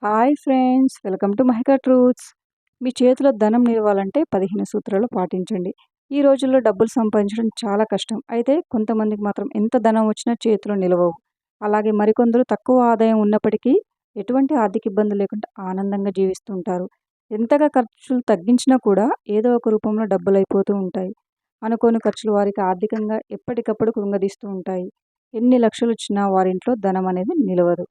Hi friends, welcome to Mahika truths. మీ చేతిలో ధనం నిలవాలంటే 15 సూత్రాలు పాటించండి. ఈ రోజుల్లో డబ్బులు సంపాదించడం చాలా కష్టం. అయితే కొంతమందికి మాత్రం ఎంత ధనం వచ్చినా చేతిలో నిలవవు. అలాగే మరికొందరు తక్కువ ఆదాయం ఉన్నప్పటికీ ఎటువంటి ఆర్థిక ఇబ్బంది లేకుండా ఆనందంగా జీవిస్తుంటారు. ఎంతగా ఖర్చులు తగ్గించినా కూడా ఏదో ఒక రూపంలో డబ్బులు అయిపోతూ ఉంటాయి. అనుకోని ఖర్చులు వారికి ఆర్థికంగా ఎప్పటికప్పుడు కృంగదీస్తూ ఉంటాయి. ఎన్ని లక్షలు వచ్చినా వారింట్లో ధనం అనేది నిలవదు.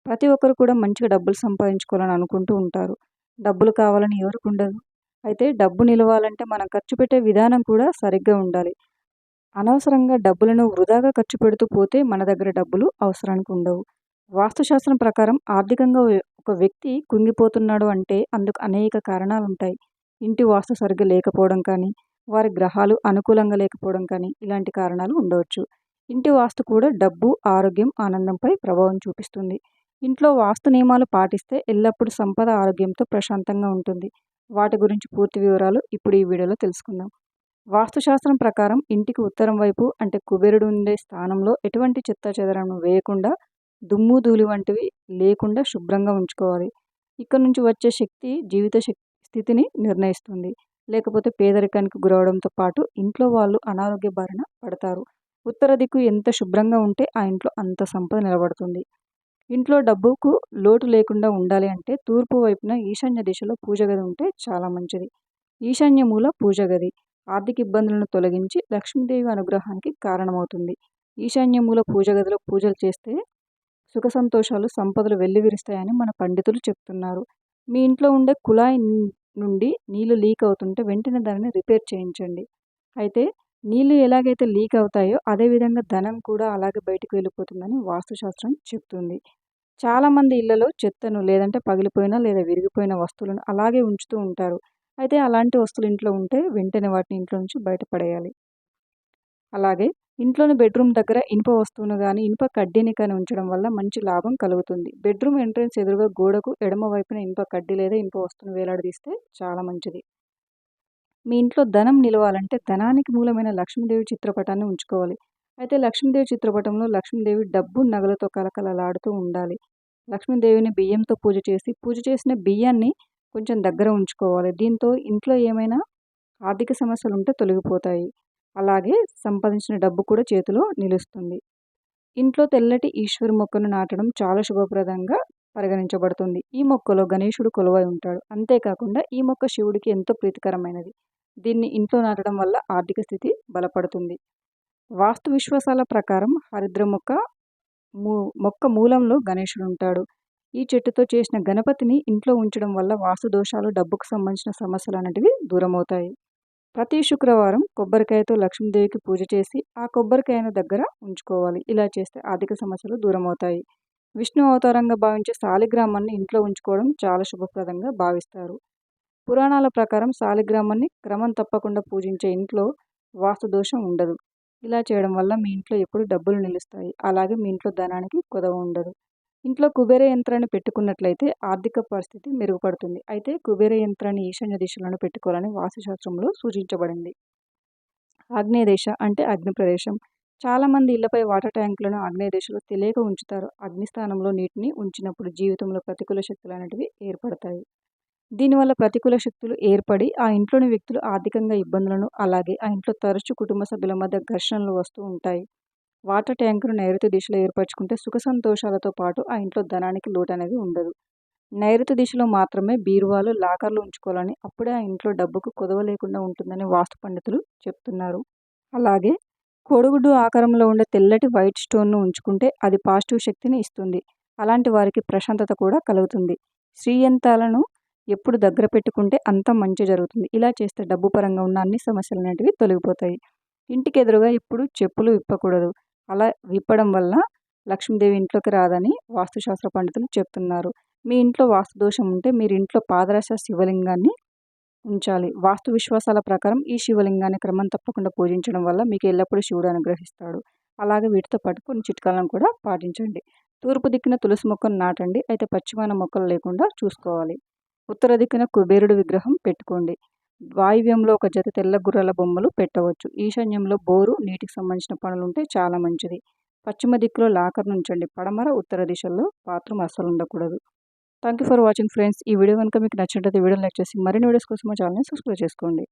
ప్రతి ఒక్కరు కూడా మంచిగా డబ్బులు సంపాదించుకోవాలని అనుకుంటూ ఉంటారు. డబ్బులు కావాలని ఎవరికి ఉండదు. అయితే డబ్బు నిలవాలంటే మనం ఖర్చు పెట్టే విధానం కూడా సరిగ్గా ఉండాలి. అనవసరంగా డబ్బులను వృధాగా ఖర్చు పెడుతూ పోతే మన దగ్గర డబ్బులు అవసరానికి ఉండవు. వాస్తుశాస్త్రం ప్రకారం ఆర్థికంగా ఒక వ్యక్తి కుంగిపోతున్నాడు అంటే అందుకు అనేక కారణాలుంటాయి. ఇంటి వాస్తు సరిగ్గా లేకపోవడం కానీ, వారి గ్రహాలు అనుకూలంగా లేకపోవడం కానీ ఇలాంటి కారణాలు ఉండవచ్చు. ఇంటి వాస్తు కూడా డబ్బు, ఆరోగ్యం, ఆనందంపై ప్రభావం చూపిస్తుంది. ఇంట్లో వాస్తు నియమాలు పాటిస్తే ఎల్లప్పుడూ సంపద, ఆరోగ్యంతో ప్రశాంతంగా ఉంటుంది. వాటి గురించి పూర్తి వివరాలు ఇప్పుడు ఈ వీడియోలో తెలుసుకుందాం. వాస్తుశాస్త్రం ప్రకారం ఇంటికి ఉత్తరం వైపు అంటే కుబేరుడు ఉండే స్థానంలో ఎటువంటి చెత్తాచెదరం వేయకుండా, దుమ్ము ధూళి వంటివి లేకుండా శుభ్రంగా ఉంచుకోవాలి. ఇక్కడ నుంచి వచ్చే శక్తి జీవిత స్థితిని నిర్ణయిస్తుంది. లేకపోతే పేదరికానికి గురవడంతో పాటు ఇంట్లో వాళ్ళు అనారోగ్య బారిన పడతారు. ఉత్తర దిక్కు ఎంత శుభ్రంగా ఉంటే ఆ ఇంట్లో అంత సంపద నిలబడుతుంది. ఇంట్లో డబ్బుకు లోటు లేకుండా ఉండాలి అంటే తూర్పు వైపున ఈశాన్య దిశలో పూజ గది ఉంటే చాలా మంచిది. ఈశాన్య మూల పూజ గది ఆర్థిక ఇబ్బందులను తొలగించి లక్ష్మీదేవి అనుగ్రహానికి కారణమవుతుంది. ఈశాన్య మూల పూజ గదిలో పూజలు చేస్తే సుఖ సంతోషాలు, సంపదలు వెల్లివిరుస్తాయని మన పండితులు చెప్తున్నారు. మీ ఇంట్లో ఉండే కుళాయి నుండి నీళ్లు లీక్ అవుతుంటే వెంటనే దానిని రిపేర్ చేయించండి. అయితే నీళ్లు ఎలాగైతే లీక్ అవుతాయో అదేవిధంగా ధనం కూడా అలాగే బయటకు వెళ్ళిపోతుందని వాస్తుశాస్త్రం చెప్తుంది. చాలామంది ఇళ్లలో చెత్తను లేదంటే పగిలిపోయిన లేదా విరిగిపోయిన వస్తువులను అలాగే ఉంచుతూ ఉంటారు. అయితే అలాంటి వస్తువులు ఇంట్లో ఉంటే వెంటనే వాటిని ఇంట్లో నుంచి బయటపడేయాలి. అలాగే ఇంట్లోని బెడ్రూమ్ దగ్గర ఇనుప వస్తువును కానీ ఇనుప కడ్డీని కానీ ఉంచడం వల్ల మంచి లాభం కలుగుతుంది. బెడ్రూమ్ ఎంట్రన్స్ ఎదురుగా గోడకు ఎడమ వైపున ఇనుప కడ్డీ లేదా ఇనుప వస్తువును వేలాడదీస్తే చాలా మంచిది. మీ ఇంట్లో ధనం నిలవాలంటే ధనానికి మూలమైన లక్ష్మీదేవి చిత్రపటాన్ని ఉంచుకోవాలి. అయితే లక్ష్మీదేవి చిత్రపటంలో లక్ష్మీదేవి డబ్బు, నగలతో కలకలలాడుతూ ఉండాలి. లక్ష్మీదేవిని బియ్యంతో పూజ చేసిన బియ్యాన్ని కొంచెం దగ్గర ఉంచుకోవాలి. దీంతో ఇంట్లో ఏమైనా ఆర్థిక సమస్యలు ఉంటే తొలగిపోతాయి. అలాగే సంపాదించిన డబ్బు కూడా చేతిలో నిలుస్తుంది. ఇంట్లో తెల్లటి ఈశ్వరి మొక్కను నాటడం చాలా శుభప్రదంగా పరిగణించబడుతుంది. ఈ మొక్కలో గణేశుడు కొలువై ఉంటాడు. అంతేకాకుండా ఈ మొక్క శివుడికి ఎంతో ప్రీతికరమైనది. దీన్ని ఇంట్లో నాటడం వల్ల ఆర్థిక స్థితి బలపడుతుంది. వాస్తు విశ్వాసాల ప్రకారం హరిద్ర మొక్క మూలంలో గణేశుడు ఉంటాడు. ఈ చెట్టుతో చేసిన గణపతిని ఇంట్లో ఉంచడం వల్ల వాస్తు దోషాలు, డబ్బుకు సంబంధించిన సమస్యలు అనేటివి దూరమవుతాయి. ప్రతి శుక్రవారం కొబ్బరికాయతో లక్ష్మీదేవికి పూజ చేసి ఆ కొబ్బరికాయను దగ్గర ఉంచుకోవాలి. ఇలా చేస్తే ఆర్థిక సమస్యలు దూరమవుతాయి. విష్ణు అవతారంగా భావించే శాలిగ్రామాన్ని ఇంట్లో ఉంచుకోవడం చాలా శుభప్రదంగా భావిస్తారు. పురాణాల ప్రకారం శాలిగ్రామాన్ని క్రమం తప్పకుండా పూజించే ఇంట్లో వాస్తు దోషం ఉండదు. ఇలా చేయడం వల్ల మీ ఇంట్లో ఎప్పుడు డబ్బులు నిలుస్తాయి. అలాగే మీ ఇంట్లో ధనానికి కొదవ ఉండదు. ఇంట్లో కుబేర యంత్రాన్ని పెట్టుకున్నట్లయితే ఆర్థిక పరిస్థితి మెరుగుపడుతుంది. అయితే కుబేర యంత్రాన్ని ఈశాన్య దిశలోనే పెట్టుకోవాలని వాస్తుశాస్త్రంలో సూచించబడింది. ఆగ్నేయ దిశ అంటే అగ్ని ప్రదేశం. చాలామంది ఇళ్లపై వాటర్ ట్యాంకులను ఆగ్నేయ దిశలో తెలియక ఉంచుతారు. అగ్నిస్థానంలో నీటిని ఉంచినప్పుడు జీవితంలో ప్రతికూల శక్తులు అనేటివి ఏర్పడతాయి. దీనివల్ల ప్రతికూల శక్తులు ఏర్పడి ఆ ఇంట్లోని వ్యక్తులు ఆర్థికంగా ఇబ్బందులను, అలాగే ఆ ఇంట్లో తరచూ కుటుంబ సభ్యుల మధ్య ఘర్షణలు వస్తూ ఉంటాయి. వాటర్ ట్యాంకును నైరుతి దిశలో ఏర్పరచుకుంటే సుఖ సంతోషాలతో పాటు ఆ ఇంట్లో ధనానికి లోటు అనేది ఉండదు. నైరుతి దిశలో మాత్రమే బీరువాలు, లాకర్లు ఉంచుకోవాలని, అప్పుడే ఆ ఇంట్లో డబ్బుకు కొదవ లేకుండా ఉంటుందని వాస్తు పండితులు చెప్తున్నారు. అలాగే కోడిగుడ్డు ఆకారంలో ఉండే తెల్లటి వైట్ స్టోన్ను ఉంచుకుంటే అది పాజిటివ్ శక్తిని ఇస్తుంది. అలాంటి వారికి ప్రశాంతత కూడా కలుగుతుంది. శ్రీయంత్రాలను ఎప్పుడు దగ్గర పెట్టుకుంటే అంత మంచి జరుగుతుంది. ఇలా చేస్తే డబ్బు పరంగా ఉన్న అన్ని సమస్యలు అనేటివి తొలగిపోతాయి. ఇంటికి ఎదురుగా ఎప్పుడు చెప్పులు విప్పకూడదు. అలా విప్పడం వల్ల లక్ష్మీదేవి ఇంట్లోకి రాదని వాస్తుశాస్త్ర పండితులు చెప్తున్నారు. మీ ఇంట్లో వాస్తు దోషం ఉంటే మీరు ఇంట్లో పాదరస శివలింగాన్ని ఉంచాలి. వాస్తు విశ్వాసాల ప్రకారం ఈ శివలింగాన్ని క్రమం తప్పకుండా పూజించడం వల్ల మీకు ఎల్లప్పుడూ శివుడు అనుగ్రహిస్తాడు. అలాగే వీటితో పాటు కొన్ని చిట్కాలను కూడా పాటించండి. తూర్పు దిక్కున తులసి మొక్కను నాటండి. అయితే పశ్చిమాన మొక్కలు లేకుండా చూసుకోవాలి. ఉత్తర దిక్కున కుబేరుడు విగ్రహం పెట్టుకోండి. వాయువ్యంలో ఒక జత తెల్ల గుర్రాల బొమ్మలు పెట్టవచ్చు. ఈశాన్యంలో బోరు, నీటికి సంబంధించిన పనులు ఉంటే చాలా మంచిది. పశ్చిమ దిక్కులో లాకర్ను ఉంచండి. పడమర, ఉత్తర దిశల్లో బాత్రూమ్ అస్సలు ఉండకూడదు. Thank you for watching friends. ఈ వీడియో గనుక మీకు నచ్చినట్లయితే వీడియోని లైక్ చేసి మరిన్ని వీడియోస్ కోసం మా ఛానెల్‌ని సబ్స్క్రైబ్ చేసుకోండి.